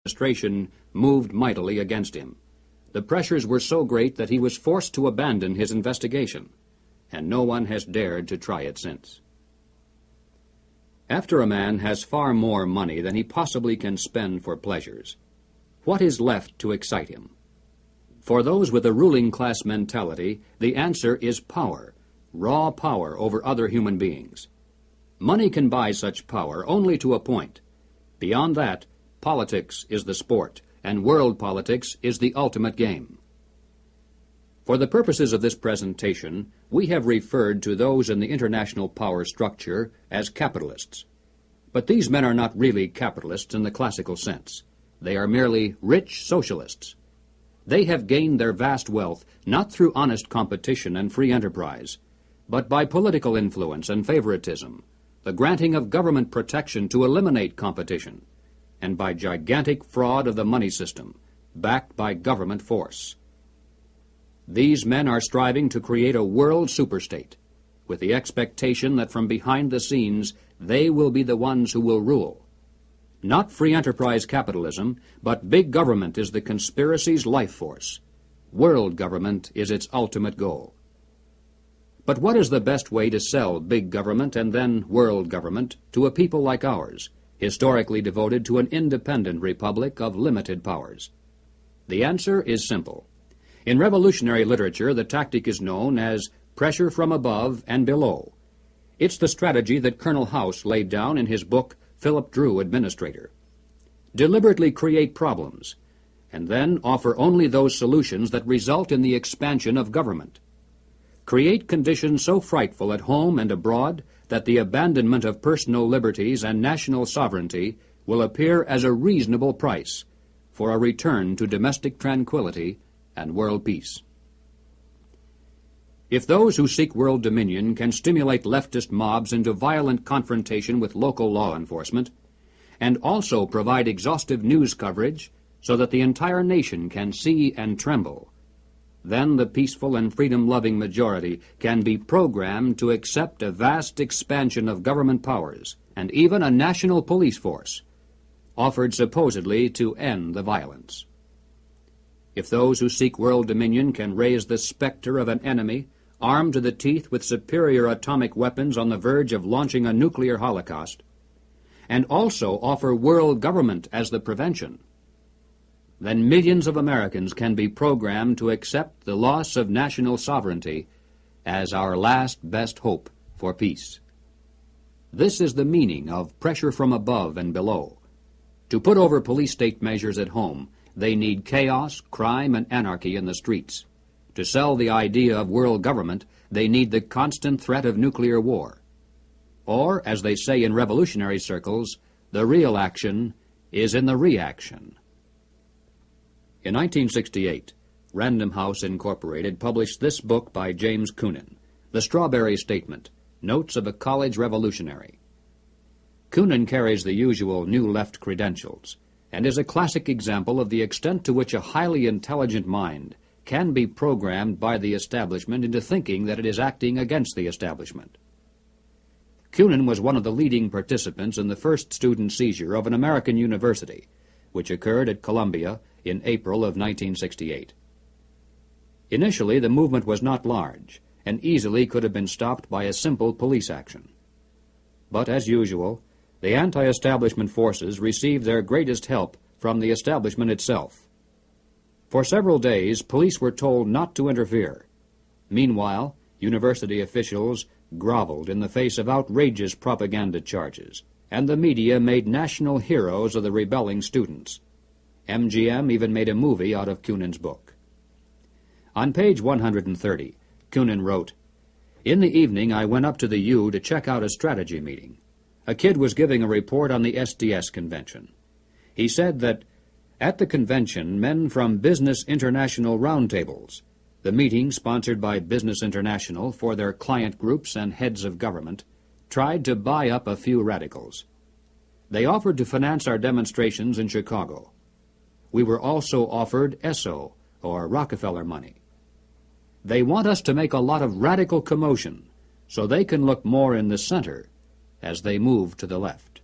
administration moved mightily against him. The pressures were so great that he was forced to abandon his investigation, and no one has dared to try it since. After a man has far more money than he possibly can spend for pleasures, what is left to excite him? For those with a ruling class mentality, the answer is power, raw power over other human beings. Money can buy such power only to a point. Beyond that, politics is the sport, and world politics is the ultimate game. For the purposes of this presentation, we have referred to those in the international power structure as capitalists. But these men are not really capitalists in the classical sense. They are merely rich socialists. They have gained their vast wealth not through honest competition and free enterprise, but by political influence and favoritism, the granting of government protection to eliminate competition, and by gigantic fraud of the money system, backed by government force. These men are striving to create a world superstate, with the expectation that from behind the scenes they will be the ones who will rule. Not free enterprise capitalism, but big government is the conspiracy's life force. World government is its ultimate goal. But what is the best way to sell big government and then world government to a people like ours, historically devoted to an independent republic of limited powers? The answer is simple. In revolutionary literature, the tactic is known as pressure from above and below. It's the strategy that Colonel House laid down in his book, Philip Drew, Administrator. Deliberately create problems, and then offer only those solutions that result in the expansion of government. Create conditions so frightful at home and abroad that the abandonment of personal liberties and national sovereignty will appear as a reasonable price for a return to domestic tranquility and world peace. If those who seek world dominion can stimulate leftist mobs into violent confrontation with local law enforcement, and also provide exhaustive news coverage so that the entire nation can see and tremble, then the peaceful and freedom-loving majority can be programmed to accept a vast expansion of government powers and even a national police force, offered supposedly to end the violence. If those who seek world dominion can raise the specter of an enemy armed to the teeth with superior atomic weapons on the verge of launching a nuclear holocaust, and also offer world government as the prevention, then millions of Americans can be programmed to accept the loss of national sovereignty as our last best hope for peace. This is the meaning of pressure from above and below. To put over police-state measures at home, they need chaos, crime, and anarchy in the streets. To sell the idea of world government, they need the constant threat of nuclear war. Or, as they say in revolutionary circles, the real action is in the reaction. In 1968, Random House Incorporated published this book by James Coonan, The Strawberry Statement, Notes of a College Revolutionary. Coonan carries the usual New Left credentials, and is a classic example of the extent to which a highly intelligent mind can be programmed by the establishment into thinking that it is acting against the establishment. Coonan was one of the leading participants in the first student seizure of an American university, which occurred at Columbia in April of 1968. Initially, the movement was not large, and easily could have been stopped by a simple police action. But, as usual, the anti-establishment forces received their greatest help from the establishment itself. For several days, police were told not to interfere. Meanwhile, university officials groveled in the face of outrageous propaganda charges, and the media made national heroes of the rebelling students. MGM even made a movie out of Coonan's book. On page 130, Coonan wrote, "In the evening I went up to the U to check out a strategy meeting. A kid was giving a report on the SDS convention. He said that at the convention, men from Business International roundtables, the meeting sponsored by Business International for their client groups and heads of government, tried to buy up a few radicals. They offered to finance our demonstrations in Chicago. We were also offered ESSO, or Rockefeller money. They want us to make a lot of radical commotion so they can look more in the center as they move to the left."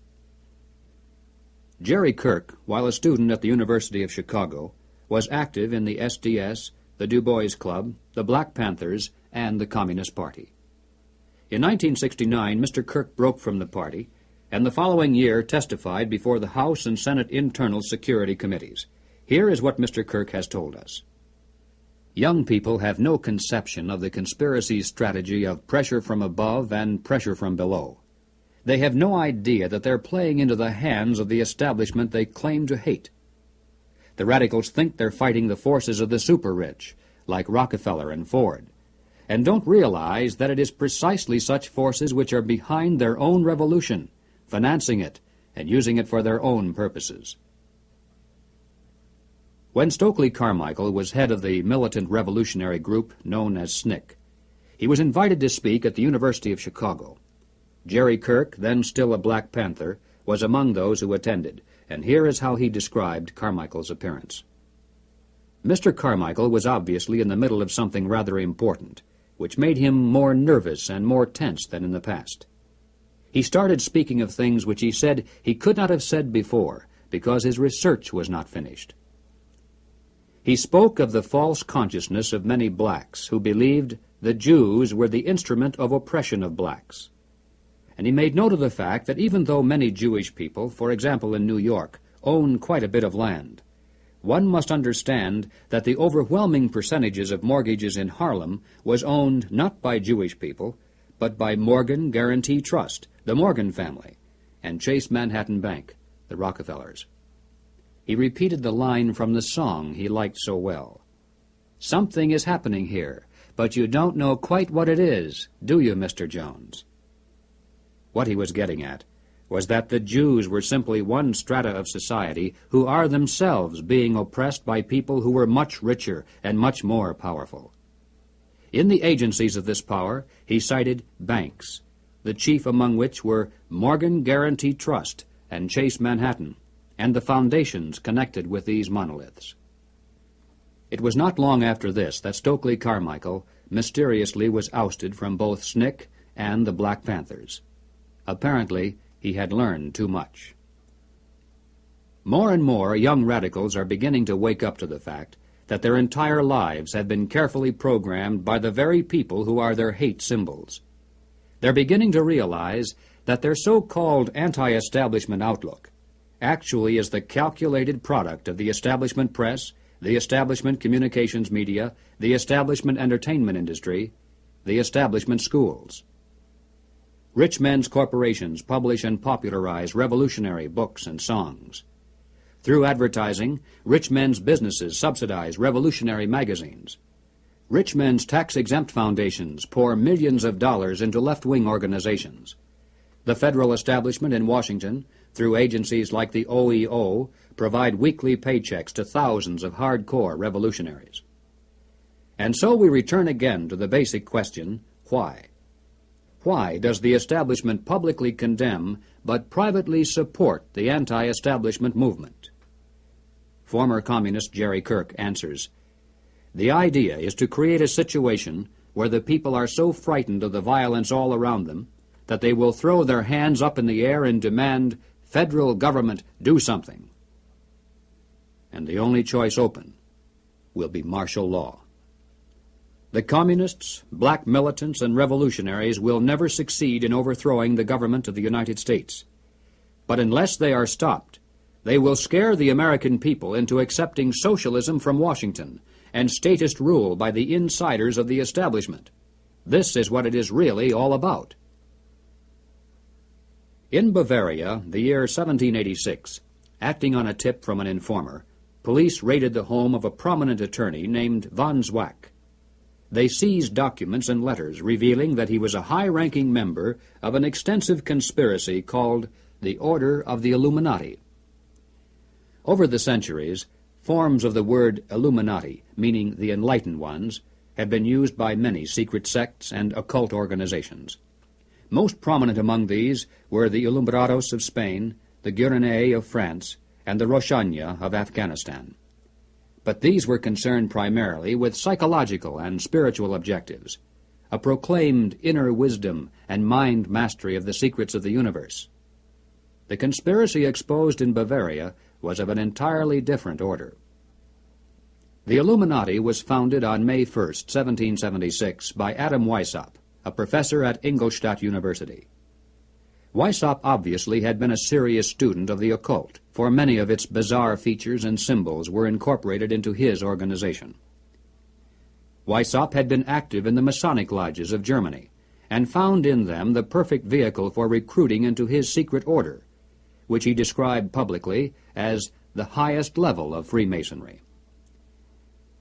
Jerry Kirk, while a student at the University of Chicago, was active in the SDS, the Du Bois Club, the Black Panthers, and the Communist Party. In 1969, Mr. Kirk broke from the party, and the following year testified before the House and Senate Internal Security Committees. Here is what Mr. Kirk has told us. Young people have no conception of the conspiracy strategy of pressure from above and pressure from below. They have no idea that they're playing into the hands of the establishment they claim to hate. The radicals think they're fighting the forces of the super-rich, like Rockefeller and Ford, and don't realize that it is precisely such forces which are behind their own revolution, financing it, and using it for their own purposes. When Stokely Carmichael was head of the militant revolutionary group known as SNCC, he was invited to speak at the University of Chicago. Jerry Kirk, then still a Black Panther, was among those who attended, and here is how he described Carmichael's appearance. Mr. Carmichael was obviously in the middle of something rather important, which made him more nervous and more tense than in the past. He started speaking of things which he said he could not have said before, because his research was not finished. He spoke of the false consciousness of many blacks who believed the Jews were the instrument of oppression of blacks. And he made note of the fact that even though many Jewish people, for example in New York, own quite a bit of land, one must understand that the overwhelming percentages of mortgages in Harlem was owned not by Jewish people, but by Morgan Guaranty Trust, the Morgan family, and Chase Manhattan Bank, the Rockefellers. He repeated the line from the song he liked so well. "Something is happening here, but you don't know quite what it is, do you, Mr. Jones?" What he was getting at was that the Jews were simply one strata of society who are themselves being oppressed by people who were much richer and much more powerful. In the agencies of this power, he cited banks, the chief among which were Morgan Guaranty Trust and Chase Manhattan, and the foundations connected with these monoliths. It was not long after this that Stokely Carmichael mysteriously was ousted from both SNCC and the Black Panthers. Apparently, he had learned too much. More and more young radicals are beginning to wake up to the fact that their entire lives have been carefully programmed by the very people who are their hate symbols. They're beginning to realize that their so-called anti-establishment outlook actually is the calculated product of the establishment press, the establishment communications media, the establishment entertainment industry, the establishment schools. Rich men's corporations publish and popularize revolutionary books and songs. Through advertising, rich men's businesses subsidize revolutionary magazines. Rich men's tax-exempt foundations pour millions of dollars into left-wing organizations. The federal establishment in Washington, through agencies like the OEO, provide weekly paychecks to thousands of hardcore revolutionaries. And so we return again to the basic question, why? Why does the establishment publicly condemn but privately support the anti-establishment movement? Former communist Jerry Kirk answers, "The idea is to create a situation where the people are so frightened of the violence all around them that they will throw their hands up in the air and demand, 'Federal government, do something.' And the only choice open will be martial law. The communists, black militants, and revolutionaries will never succeed in overthrowing the government of the United States. But unless they are stopped, they will scare the American people into accepting socialism from Washington and statist rule by the insiders of the establishment. This is what it is really all about." In Bavaria, the year 1786, acting on a tip from an informer, police raided the home of a prominent attorney named von Zwack. They seized documents and letters revealing that he was a high-ranking member of an extensive conspiracy called the Order of the Illuminati. Over the centuries, forms of the word Illuminati, meaning the enlightened ones, have been used by many secret sects and occult organizations. Most prominent among these were the Alumbrados of Spain, the Gueronnais of France, and the Roshania of Afghanistan. But these were concerned primarily with psychological and spiritual objectives, a proclaimed inner wisdom and mind mastery of the secrets of the universe. the conspiracy exposed in Bavaria was of an entirely different order. The Illuminati was founded on May 1st, 1776, by Adam Weishaupt, a professor at Ingolstadt University. Weishaupt obviously had been a serious student of the occult, for many of its bizarre features and symbols were incorporated into his organization. Weishaupt had been active in the Masonic lodges of Germany, and found in them the perfect vehicle for recruiting into his secret order, which he described publicly as the highest level of Freemasonry.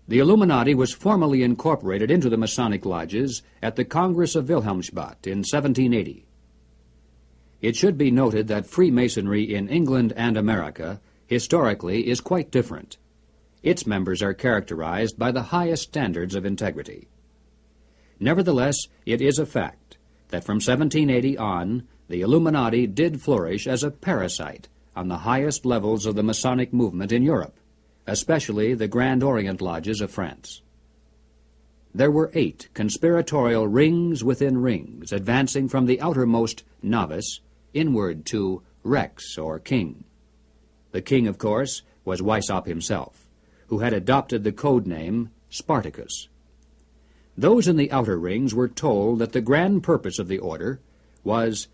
The Illuminati was formally incorporated into the Masonic lodges at the Congress of Wilhelmsbad in 1780. It should be noted that Freemasonry in England and America historically is quite different. Its members are characterized by the highest standards of integrity. Nevertheless, it is a fact that from 1780 on, the Illuminati did flourish as a parasite on the highest levels of the Masonic movement in Europe, especially the Grand Orient Lodges of France. There were 8 conspiratorial rings within rings, advancing from the outermost novice inward to Rex, or king. The king, of course, was Weishaupt himself, who had adopted the code name Spartacus. Those in the outer rings were told that the grand purpose of the order was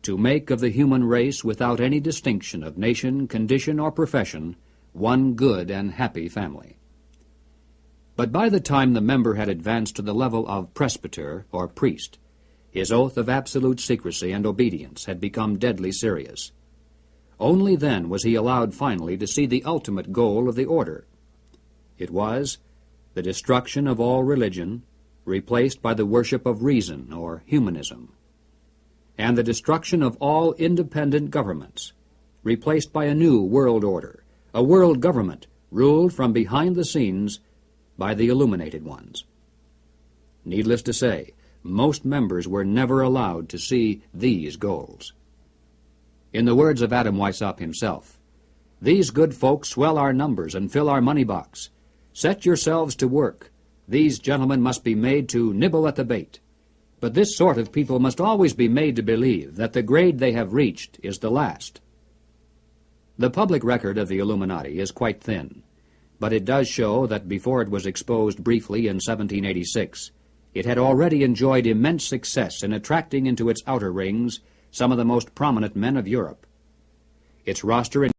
to make of the human race, without any distinction of nation, condition, or profession, one good and happy family. But by the time the member had advanced to the level of presbyter, or priest, his oath of absolute secrecy and obedience had become deadly serious. Only then was he allowed finally to see the ultimate goal of the order. It was the destruction of all religion, replaced by the worship of reason, or humanism, and the destruction of all independent governments, replaced by a new world order, a world government ruled from behind the scenes by the illuminated ones. Needless to say, most members were never allowed to see these goals. In the words of Adam Weishaupt himself, "These good folks swell our numbers and fill our money box. Set yourselves to work. These gentlemen must be made to nibble at the bait. But this sort of people must always be made to believe that the grade they have reached is the last." The public record of the Illuminati is quite thin, but it does show that before it was exposed briefly in 1786, it had already enjoyed immense success in attracting into its outer rings some of the most prominent men of Europe. Its roster